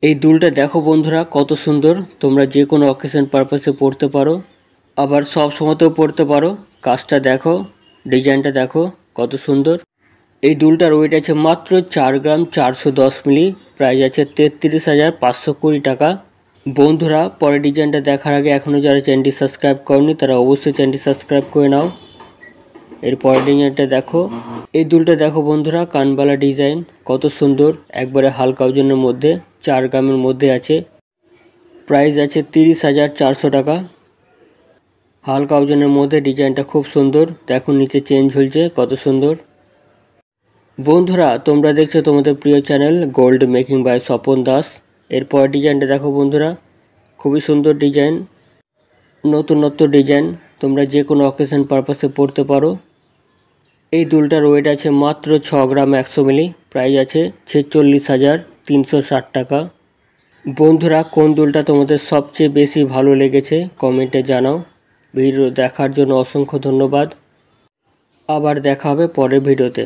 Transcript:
এই দুলটা দেখো বন্ধুরা কত সুন্দর। তোমরা যে কোনো অকেশন পারপাসে পরতে পারো, আবার সব সময়তেও পরতে পারো। কাজটা দেখো, ডিজাইনটা দেখো কত সুন্দর। এই দুলটার ওয়েট আছে মাত্র 4 গ্রাম 410 মিলি। প্রাইস আছে 33,520 টাকা। বন্ধুরা পরের ডিজাইনটা দেখার আগে এখনও যারা চ্যানেলটি সাবস্ক্রাইব করনি তারা অবশ্যই চ্যানেলটি সাবস্ক্রাইব করে নাও। এর পরের ডিজাইনটা দেখো। এই দুলটা দেখো বন্ধুরা, কানবালা ডিজাইন কত সুন্দর, একবারে হালকা ওজনের মধ্যে 4 গ্রামের মধ্যে আছে। প্রাইস আছে 30,400 টাকা। হালকা ওজনের মধ্যে ডিজাইনটা খুব সুন্দর। দেখো নিচে চেন ঝুলছে কত সুন্দর। বন্ধুরা তোমরা দেখছো তোমাদের প্রিয় channel gold making by Swapan Das. এরপর ডিজাইনটা দেখো বন্ধুরা, খুবই সুন্দর ডিজাইন, নতুনত্ব ডিজাইন। তোমরা যে কোনো অকেশন পারপাসে পরতে পারো। এই দুলটার ওয়েট আছে মাত্র 6 গ্রাম 100 মিলি। প্রাইস আছে 46,360 টাকা। বন্ধুরা কোন দুলটা তোমাদের সবচেয়ে বেশি ভালো লেগেছে কমেন্টে জানাও। ভিডিও দেখার জন্য অসংখ্য ধন্যবাদ। আবার দেখা হবে পরের ভিডিওতে।